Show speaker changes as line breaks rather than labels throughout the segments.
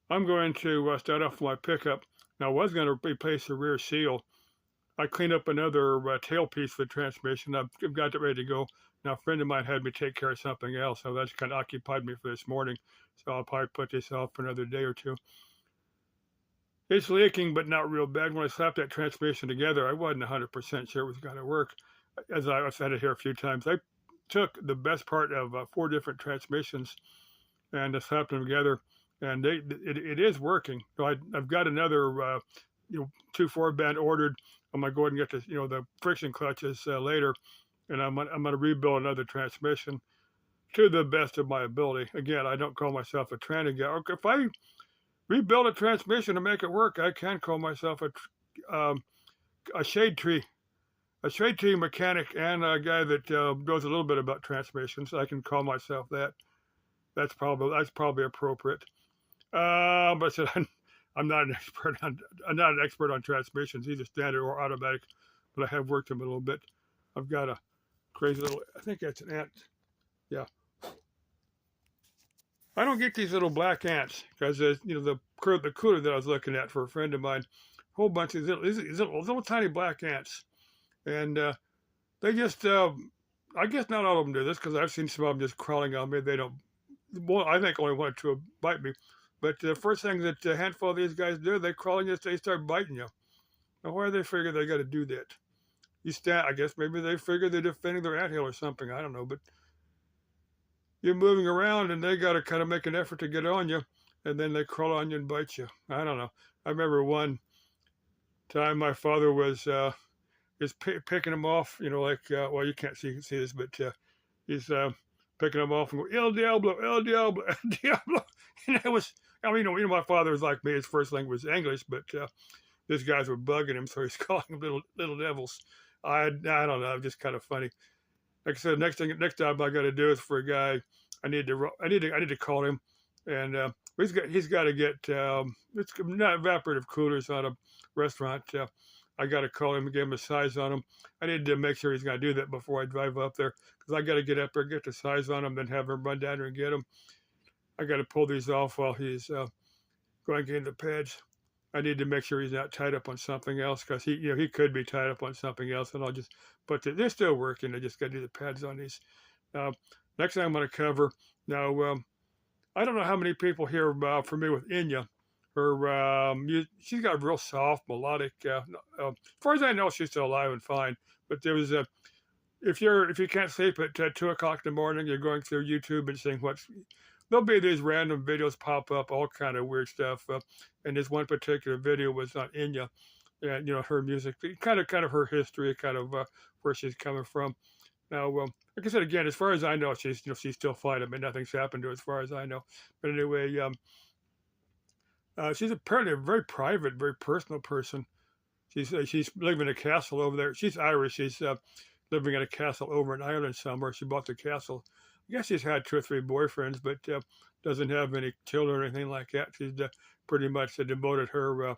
I'm going to start off with my pickup. Now, I was going to replace the rear seal. I cleaned up another tailpiece for the transmission. I've got it ready to go. Now, a friend of mine had me take care of something else, so that's kind of occupied me for this morning. So I'll probably put this off for another day or two. It's leaking, but not real bad. When I slapped that transmission together, I wasn't 100% sure it was going to work. As I've said it here a few times, I took the best part of 4 different transmissions and slapped them together, and it is working. So I've got another 2 4 band ordered. I'm gonna go ahead and get the friction clutches later, and I'm gonna rebuild another transmission to the best of my ability. Again, I don't call myself a tranny guy. If I rebuild a transmission to make it work, I can call myself um, a shade tree. A shade tree mechanic and a guy that knows a little bit about transmissions. I can call myself that. That's probably appropriate. But I said I'm not an expert on transmissions, either standard or automatic, but I have worked them a little bit. I've got a crazy little. I think that's an ant. Yeah, I don't get these little black ants because the cooler that I was looking at for a friend of mine, a whole bunch of little tiny black ants, and they just. I guess not all of them do this because I've seen some of them just crawling on me. They don't. Well, I think only 1 or 2 bite me. But the first thing that a handful of these guys do, they crawl and they start biting you. Now, why do they figure they got to do that? You stand, I guess maybe they figure they're defending their anthill or something. I don't know. But you're moving around and they got to kind of make an effort to get on you. And then they crawl on you and bite you. I don't know. I remember one time my father was just picking them off, well, you can't see this, but he's picking them off and go, El Diablo, El Diablo, El Diablo. And it was, I mean, my father was like me. His first language was English, but these guys were bugging him, so he's calling them little devils. I don't know, just kind of funny. Like I said, next time I got to do is for a guy. I need to call him, and he's got to get it's not evaporative coolers out of restaurant. I got to call him and give him a size on him. I need to make sure he's going to do that before I drive up there because I got to get up there, get the size on him, then have him run down there and get him. I got to pull these off while he's going to get the pads. I need to make sure he's not tied up on something else because he could be tied up on something else, and I'll just. But they're still working. I just got to do the pads on these. Uh, Next thing I'm going to cover now. I don't know how many people here familiar with Enya. She's got a real soft melodic. As far as I know, she's still alive and fine. But there was a if you can't sleep at 2 o'clock in the morning, you're going through YouTube and seeing there'll be these random videos pop up, all kind of weird stuff. And this one particular video was on Enya, and her music, kind of her history, kind of where she's coming from. Now, like I said again, as far as I know, she's still fine. I mean, nothing's happened to her as far as I know. But anyway, she's apparently a very private, very personal person. She's living in a castle over there. She's Irish. She's living in a castle over in Ireland somewhere. She bought the castle. I guess she's had 2 or 3 boyfriends, but doesn't have any children or anything like that. She's pretty much devoted her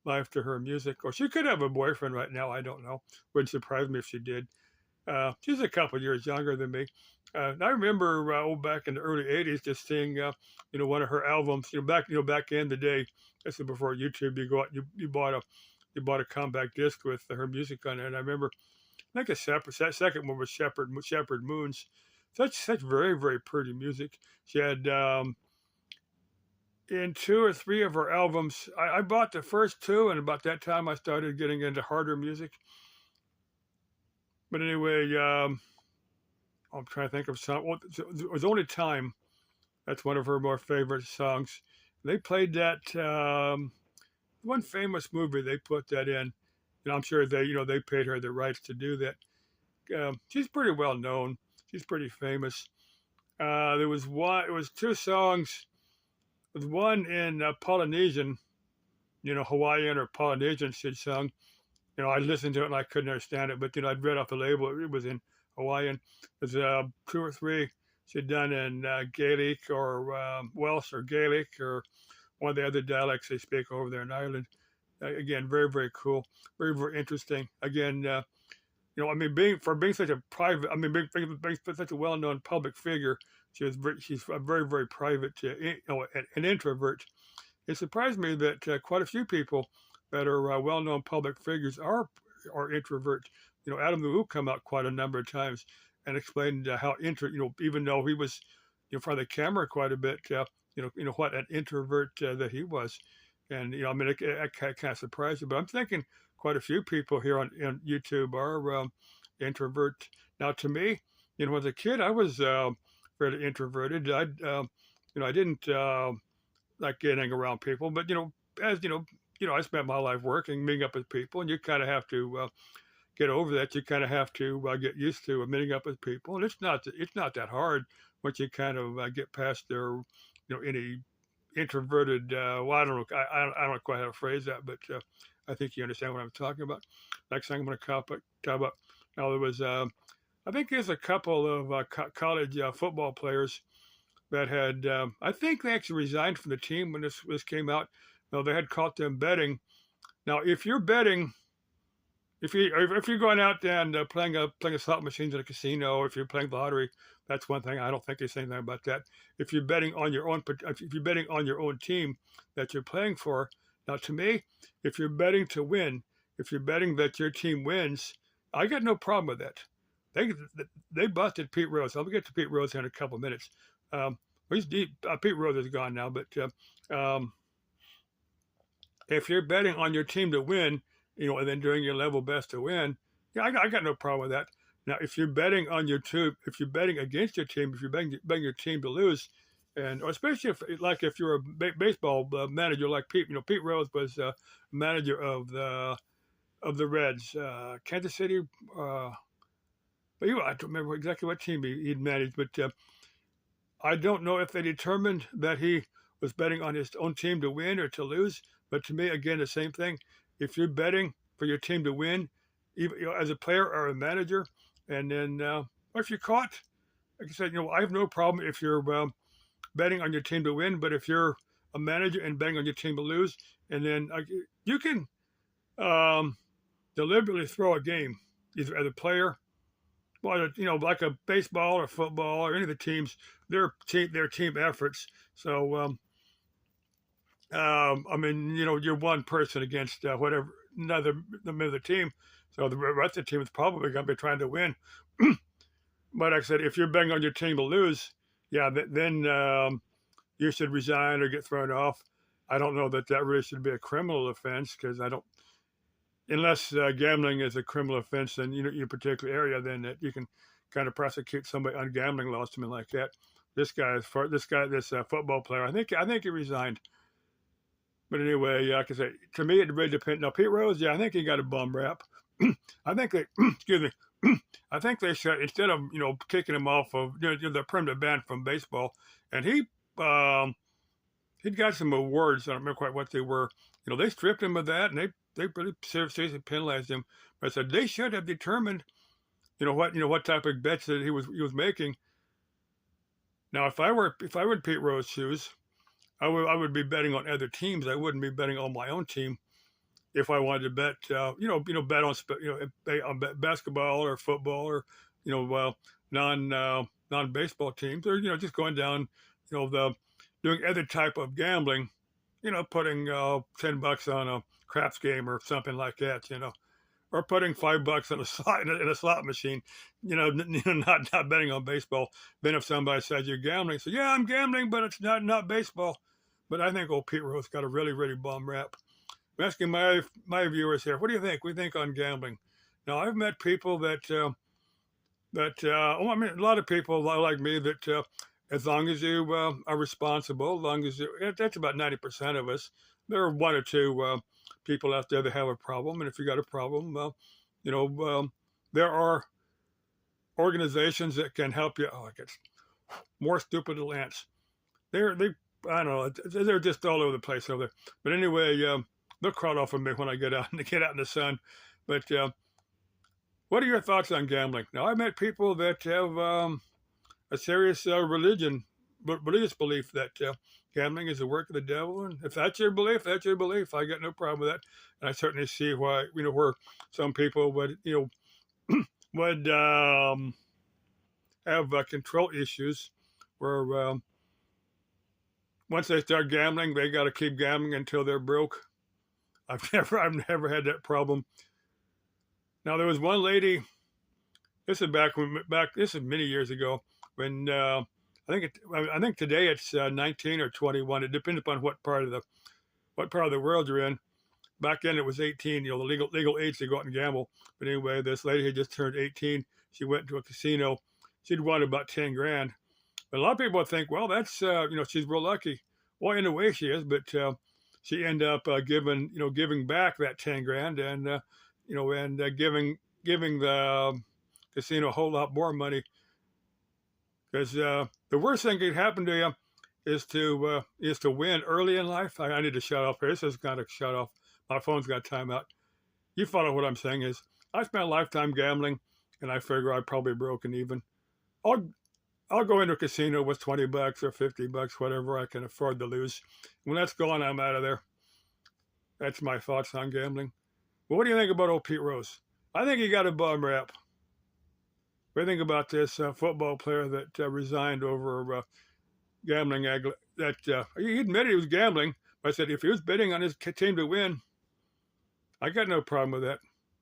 life to her music. Or she could have a boyfriend right now. I don't know. Wouldn't surprise me if she did. She's a couple of years younger than me. And I remember back in the early '80s, just seeing one of her albums. Back in the day. This is before YouTube. You go out, you bought a compact disc with her music on it. And I remember, I think the second one was Shepherd Moons. Such very very pretty music. She had in 2 or 3 of her albums. I bought the first 2, and about that time I started getting into harder music. But anyway, I'm trying to think of some. Well, it was Only Time. That's one of her more favorite songs. They played that one famous movie. They put that in, and I'm sure they paid her the rights to do that. She's pretty well known. She's pretty famous. There was one. It was 2 songs. With one in Polynesian, Hawaiian or Polynesian she'd sung. I listened to it and I couldn't understand it, but I'd read off the label. It was in Hawaiian. There's 2 or 3 she'd done in Gaelic or Welsh or Gaelic or one of the other dialects they speak over there in Ireland. Again, very very cool, very very interesting. Again, I mean, being such a private, I mean, being such a well-known public figure, she's a very very private, an introvert. it surprised me that quite a few people that are well-known public figures are introverts. You know, Adam the Woo come out quite a number of times and explained how even though he was in front of the camera quite a bit, what an introvert that he was. And I mean, it kind of surprised me. But I'm thinking quite a few people here on YouTube are introvert. Now, to me, as a kid, I was fairly introverted. I didn't like getting around people, but as I spent my life working, meeting up with people, and you kind of have to get over that. You kind of have to get used to meeting up with people, and it's not that hard once you kind of get past their any introverted. Well, I don't know. I don't quite how to phrase that, but I think you understand what I'm talking about. Next thing I'm going to talk about. Now there was I think there's a couple of college football players that had I think they actually resigned from the team when this came out. No, they had caught them betting. Now, if you're betting, if you're going out and playing slot machines in a casino, if you're playing the lottery, that's one thing. I don't think there's anything about that. If you're betting on your own team that you're playing for, now to me, if you're betting to win, if you're betting that your team wins, I got no problem with that. They busted Pete Rose. I'll get to Pete Rose here in a couple of minutes. He's deep. Pete Rose is gone now, but if you're betting on your team to win, and then doing your level best to win, yeah, I got no problem with that. Now, if you're betting on your team, if you're betting against your team, if you're betting your team to lose, or especially if you're a baseball manager like Pete, Pete Rose was manager of the Reds, Kansas City. But I don't remember exactly what team he'd managed, but I don't know if they determined that he was betting on his own team to win or to lose. But to me, again, the same thing. If you're betting for your team to win, even as a player or a manager, and then or if you're caught, like I said, I have no problem if you're betting on your team to win. But if you're a manager and betting on your team to lose, and then you can deliberately throw a game either as a player. Well, like a baseball or football or any of the teams, their team efforts. So, I mean, you're one person against whatever another team. So the rest of the team is probably going to be trying to win. But like I said, if you're betting on your team to lose, yeah, then you should resign or get thrown off. I don't know that really should be a criminal offense because unless gambling is a criminal offense in your particular area, then that you can kind of prosecute somebody on gambling laws, something like that. This football player, I think he resigned. But anyway, like I say, to me it really depends. Now Pete Rose, yeah, I think he got a bum rap. I think they, excuse me, I think they should, instead of kicking him off of the permanent ban from baseball, and he'd got some awards. I don't remember quite what they were. They stripped him of that, and they really seriously penalized him. But I said they should have determined, what type of bets that he was making. Now, if I were in Pete Rose's shoes, I would be betting on other teams. I wouldn't be betting on my own team if I wanted to bet. Bet on basketball or football or non baseball teams, or just going down doing other type of gambling. Putting $10 on a craps game or something like that. Or putting $5 on in a slot machine. Not betting on baseball. Then if somebody says you're gambling, so yeah, I'm gambling, but it's not baseball. But I think old Pete Rose got a really, really bum rap. I'm asking my viewers here, what do you think? We think on gambling. Now, I've met people that I mean, a lot of people like me that as long as you are responsible, as long as that's about 90% of us. There are one or two people out there that have a problem, and if you got a problem, there are organizations that can help you. Oh, I get more stupid little ants. I don't know. They're just all over the place over there. But anyway, they'll crawl off of me when I get out in the sun. But what are your thoughts on gambling? Now, I've met people that have a serious religious belief that gambling is the work of the devil, and if that's your belief, that's your belief. I got no problem with that, and I certainly see why where some people would would have control issues, where once they start gambling, they got to keep gambling until they're broke. I've never had that problem. Now there was one lady. This is This is many years ago when I think today it's 19 or 21. It depends upon what part of the world you're in. Back then it was 18. You know, the legal age to go out and gamble. But anyway, this lady had just turned 18. She went to a casino. She'd won about 10 grand. But a lot of people would think, well, that's she's real lucky. Well, in a way she is, but she ended up giving back that 10 grand and giving the casino a whole lot more money, because the worst thing that could happen to you is to win early in life. I need to shut off here. This has got to shut off. My phone's got timeout. You follow what I'm saying is I spent a lifetime gambling, and I figure I probably broken even. I'll go into a casino with $20 or $50, whatever I can afford to lose. When that's gone, I'm out of there. That's my thoughts on gambling. Well, what do you think about old Pete Rose? I think he got a bum rap. What do you think about this football player that resigned over gambling? He admitted he was gambling. But I said if he was betting on his team to win, I got no problem with that.